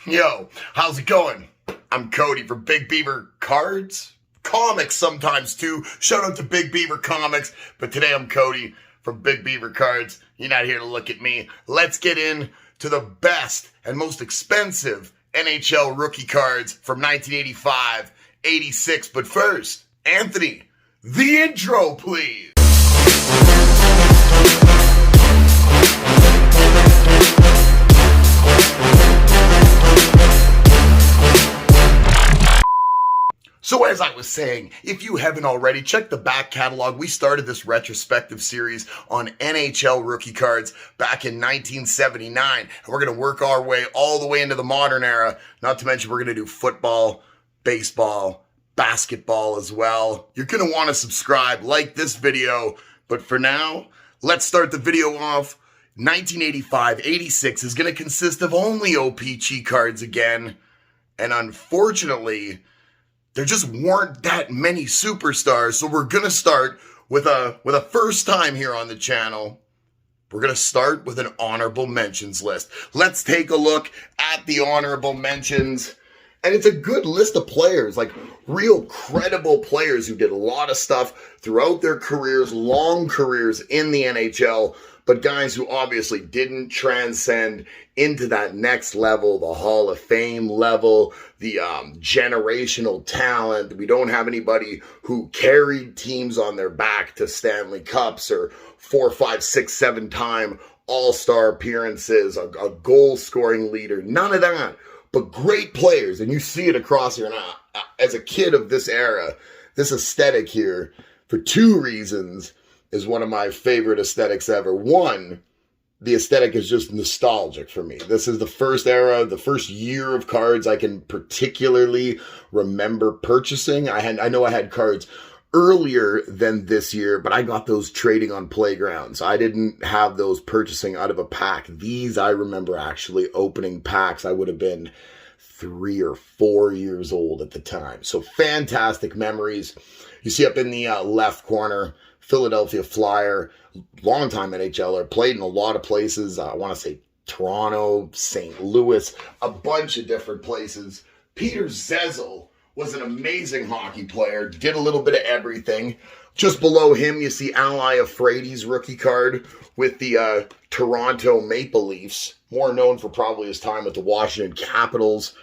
Yo, how's it going? I'm Cody from Big Beaver Cards, comics sometimes too. Shout out to Big Beaver Comics, but today I'm Cody from Big Beaver Cards. You're not here to look at me. Let's get in to the best and most expensive NHL rookie cards from 1985, 86. But first, Anthony, the intro, please. So as I was saying, if you haven't already, check the back catalog. We started this retrospective series on NHL rookie cards back in 1979. And we're going to work our way all the way into the modern era. Not to mention we're going to do football, baseball, basketball as well. You're going to want to subscribe, like this video. But for now, let's start the video off. 1985-86 is going to consist of only OPG cards again. And unfortunately, there just weren't that many superstars, so we're going to start with a first time here on the channel. We're going to start with an honorable mentions list. Let's take a look at the honorable mentions. And it's a good list of players, like real credible players who did a lot of stuff throughout their careers, long careers in the NHL, but guys who obviously didn't transcend into that next level, the Hall of Fame level, the generational talent. We don't have anybody who carried teams on their back to Stanley Cups or 4, 5, 6, 7-time All-Star appearances, a goal-scoring leader, none of that. But great players, and you see it across here. And as a kid of this era, this aesthetic here, for two reasons, is one of my favorite aesthetics ever. One, the aesthetic is just nostalgic for me. This is the first era, the first year of cards I can particularly remember purchasing. I know I had cards earlier than this year, but I got those trading on Playgrounds. I didn't have those purchasing out of a pack. These I remember actually opening packs. I would have been 3 or 4 years old at the time. So fantastic memories. You see up in the left corner, Philadelphia Flyer, longtime NHLer, played in a lot of places. I want to say Toronto, St. Louis, a bunch of different places. Peter Zezel was an amazing hockey player, did a little bit of everything. Just below him, you see Al Iafrate's rookie card with the Toronto Maple Leafs, more known for probably his time with the Washington Capitals.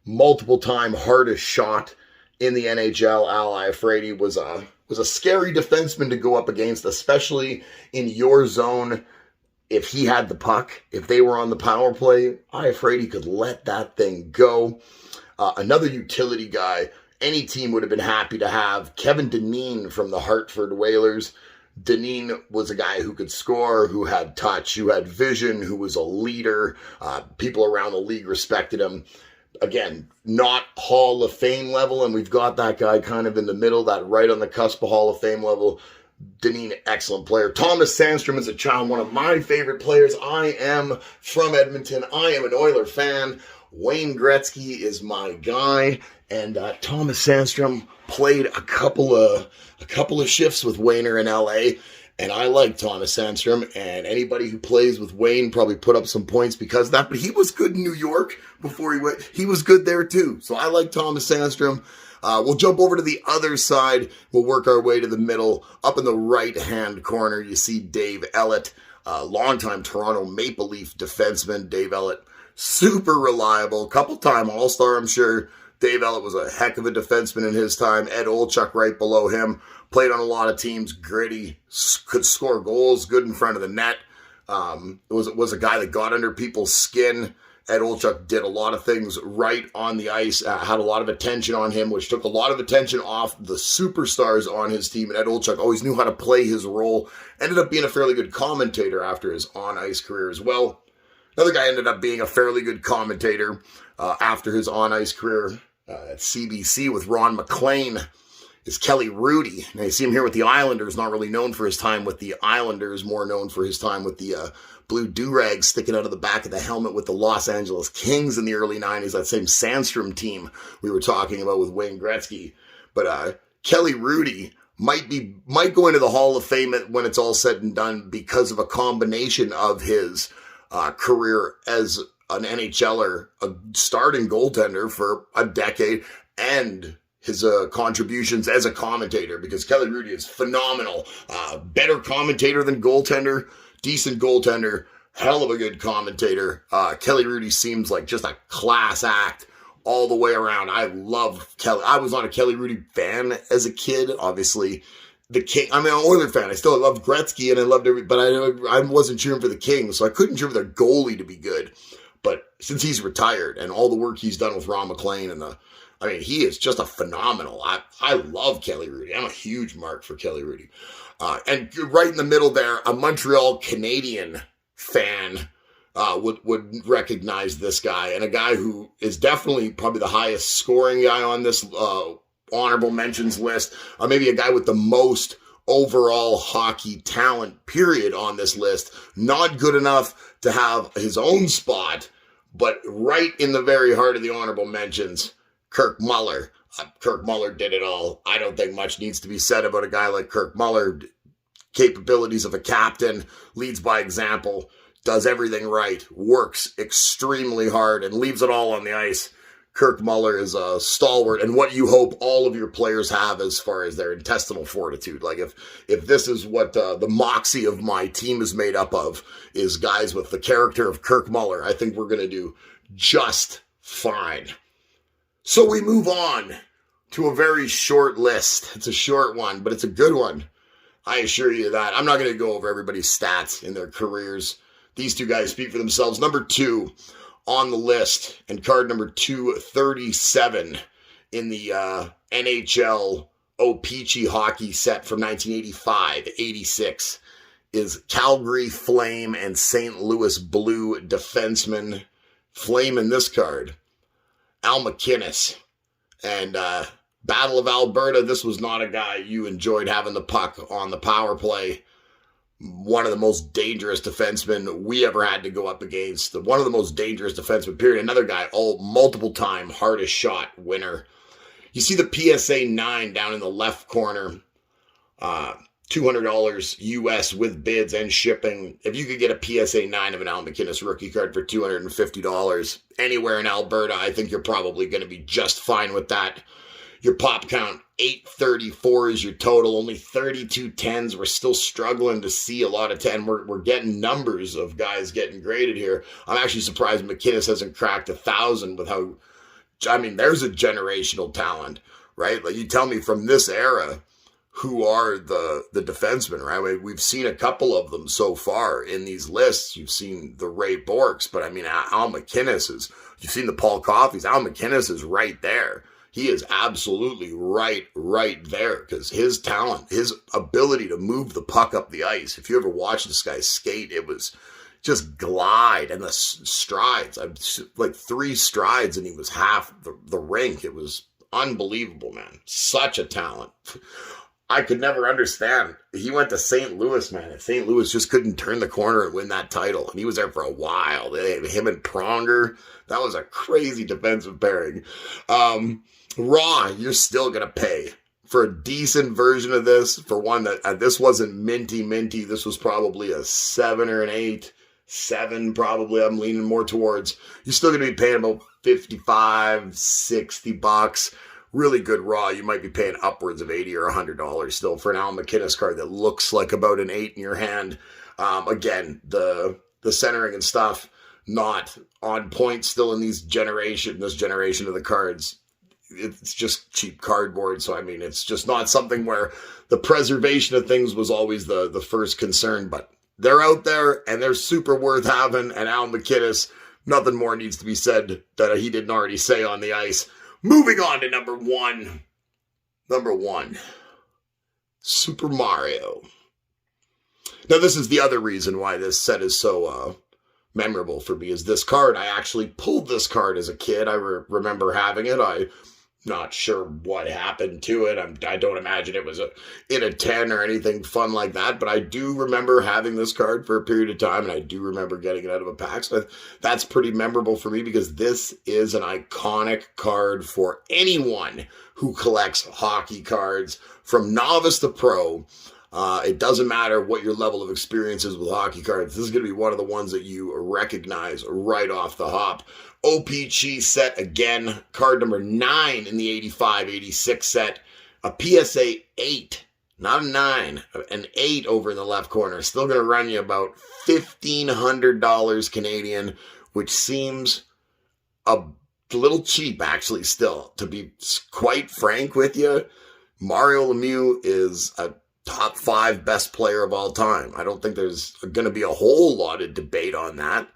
Multiple-time hardest shot in the NHL. Al Iafrate was a scary defenseman to go up against, especially in your zone. If he had the puck, if they were on the power play, Iafrate could let that thing go. Another utility guy any team would have been happy to have, Kevin Dineen from the Hartford Whalers. Dineen was a guy who could score, who had touch, who had vision, who was a leader. People around the league respected him. Again, not Hall of Fame level, and we've got that guy kind of in the middle, that right on the cusp of Hall of Fame level. Dineen, excellent player. Thomas Sandstrom as a child, one of my favorite players. I am from Edmonton. I am an Oiler fan. Wayne Gretzky is my guy, and Thomas Sandstrom played a couple of shifts with Wayner in LA, and I like Thomas Sandstrom, and anybody who plays with Wayne probably put up some points because of that, but he was good in New York before he was good there too. So I like Thomas Sandstrom. We'll jump over to the other side. We'll work our way to the middle. Up in the right-hand corner, you see Dave Ellett, longtime Toronto Maple Leaf defenseman. Dave Ellett, super reliable, couple-time All-Star, I'm sure. Dave Ellett was a heck of a defenseman in his time. Ed Olchuk right below him. Played on a lot of teams, gritty, could score goals, good in front of the net. Was a guy that got under people's skin. Ed Olchuk did a lot of things right on the ice, had a lot of attention on him, which took a lot of attention off the superstars on his team. And Ed Olchuk always knew how to play his role. Ended up being a fairly good commentator after his on-ice career as well. Another guy ended up being a fairly good commentator after his on-ice career at CBC with Ron McLean is Kelly Rudy. Now you see him here with the Islanders, not really known for his time with the Islanders, more known for his time with the blue do-rag sticking out of the back of the helmet with the Los Angeles Kings in the early 90s, that same Sandstrom team we were talking about with Wayne Gretzky. But Kelly Rudy might go into the Hall of Fame when it's all said and done because of a combination of his career as an NHLer, a starting goaltender for a decade, and his contributions as a commentator, because Kelly Rudy is phenomenal. Better commentator than goaltender, decent goaltender, hell of a good commentator. Kelly Rudy seems like just a class act all the way around. I love Kelly. I was not a Kelly Rudy fan as a kid, obviously. The King, I'm an Oiler fan. I still loved Gretzky and I loved but I wasn't cheering for the King, so I couldn't cheer for their goalie to be good. But since he's retired and all the work he's done with Ron McLean he is just a phenomenal. I love Kelly Rudy. I'm a huge mark for Kelly Rudy. And right in the middle there, a Montreal Canadian fan would recognize this guy, and a guy who is definitely probably the highest scoring guy on this honorable mentions list, or maybe a guy with the most overall hockey talent period on this list. Not good enough to have his own spot, but right in the very heart of the honorable mentions, Kirk Muller. Kirk Muller did it all. I don't think much needs to be said about a guy like Kirk Muller. Capabilities of a captain, leads by example, does everything right, works extremely hard, and leaves it all on the ice. Kirk Muller is a stalwart, and what you hope all of your players have as far as their intestinal fortitude. Like if this is what the moxie of my team is made up of, is guys with the character of Kirk Muller, I think we're going to do just fine. So we move on to a very short list. It's a short one, but it's a good one. I assure you that. I'm not going to go over everybody's stats in their careers. These two guys speak for themselves. Number 2 on the list, and card number 237 in the NHL O-Pee-Chee hockey set from 1985-86 is Calgary Flame and St. Louis Blue defenseman. Flame in this card, Al MacInnis. And Battle of Alberta, this was not a guy you enjoyed having the puck on the power play. One of the most dangerous defensemen we ever had to go up against. One of the most dangerous defensemen, period. Another guy, multiple time hardest shot winner. You see the PSA 9 down in the left corner. $200 US with bids and shipping. If you could get a PSA 9 of an Al MacInnis rookie card for $250 anywhere in Alberta, I think you're probably going to be just fine with that. Your pop count, 834 is your total. Only 32 10s. We're still struggling to see a lot of 10. We're getting numbers of guys getting graded here. I'm actually surprised MacInnis hasn't cracked 1,000 with how, there's a generational talent, right? Like, you tell me from this era, who are the defensemen, right? We've seen a couple of them so far in these lists. You've seen the Ray Borks, but Al MacInnis you've seen the Paul Coffeys. Al MacInnis is right there. He is absolutely right there, because his talent, his ability to move the puck up the ice. If you ever watched this guy skate, it was just glide, and the strides, like 3 strides and he was half the rink. It was unbelievable, man. Such a talent. I could never understand. He went to St. Louis, man, and St. Louis just couldn't turn the corner and win that title. And he was there for a while. Him and Pronger, that was a crazy defensive pairing. Raw, you're still going to pay for a decent version of this. For one that this wasn't minty. This was probably a 7 or an 8. 7 probably, I'm leaning more towards. You're still going to be paying about $55, $60. Really good raw, you might be paying upwards of $80 or $100 still for an Al MacInnis card that looks like about an 8 in your hand. Again, the centering and stuff, not on point still in this generation of the cards. It's just cheap cardboard, so it's just not something where the preservation of things was always the first concern, but they're out there, and they're super worth having, and Al MacInnis, nothing more needs to be said that he didn't already say on the ice. Moving on to number 1. Number 1, Super Mario. Now, this is the other reason why this set is so memorable for me, is this card. I actually pulled this card as a kid. I remember having it. I'm not sure what happened to it. I don't imagine it was in a 10 or anything fun like that, but I do remember having this card for a period of time, and I do remember getting it out of a pack. So that's pretty memorable for me, because this is an iconic card for anyone who collects hockey cards from novice to pro. It doesn't matter what your level of experience is with hockey cards. This is going to be one of the ones that you recognize right off the hop. OPC set again, card number 9 in the 85-86 set. A PSA 8, not a 9, an 8 over in the left corner. Still going to run you about $1,500 Canadian, which seems a little cheap, actually, still. To be quite frank with you, Mario Lemieux is a top 5 best player of all time. I don't think there's going to be a whole lot of debate on that.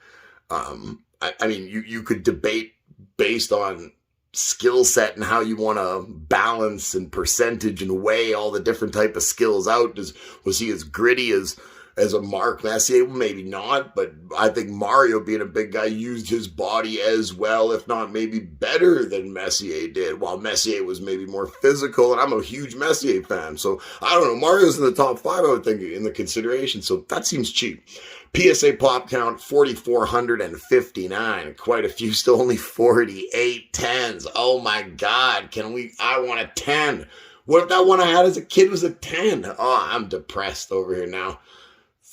I mean, you could debate based on skill set and how you want to balance and percentage and weigh all the different type of skills out. Was he as gritty as a Mark Messier? Maybe not, but I think Mario, being a big guy, used his body as well, if not maybe better than Messier did, while Messier was maybe more physical, and I'm a huge Messier fan, so I don't know. Mario's in the top 5, I would think, in the consideration, so that seems cheap. PSA pop count, 4,459. Quite a few, still only 48 10s. Oh my God, I want a 10. What if that one I had as a kid was a 10? Oh, I'm depressed over here now.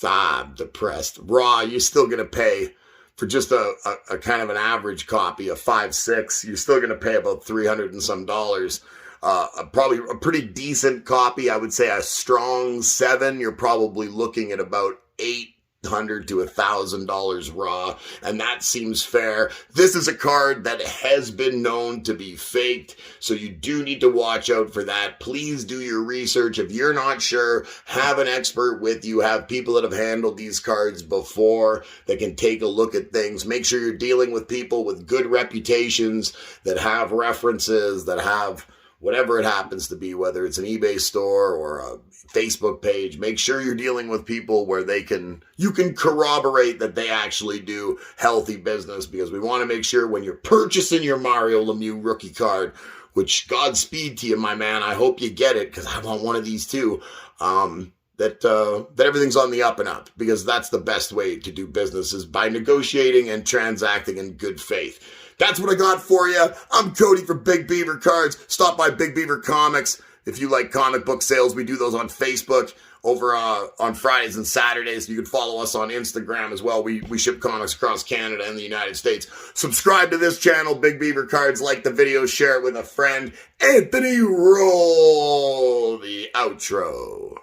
I'm depressed. Raw, you're still going to pay for just a kind of an average copy, a 5.6. You're still going to pay about $300 and some dollars. Probably a pretty decent copy. I would say a strong 7. You're probably looking at about $800 to $1,000 raw, and that seems fair. This is a card that has been known to be faked, so you do need to watch out for that. Please do your research. If you're not sure, have an expert with you. Have people that have handled these cards before that can take a look at things. Make sure you're dealing with people with good reputations, that have references, that have whatever it happens to be, whether it's an eBay store or a Facebook page. Make sure you're dealing with people where you can corroborate that they actually do healthy business, because we want to make sure when you're purchasing your Mario Lemieux rookie card, which Godspeed to you, my man, I hope you get it, because I want one of these too, that everything's on the up and up, because that's the best way to do business, is by negotiating and transacting in good faith. That's what I got for you. I'm Cody for Big Beaver Cards. Stop by Big Beaver Comics. If you like comic book sales, we do those on Facebook over on Fridays and Saturdays. You can follow us on Instagram as well. We ship comics across Canada and the United States. Subscribe to this channel, Big Beaver Cards. Like the video, share it with a friend. Anthony, roll the outro.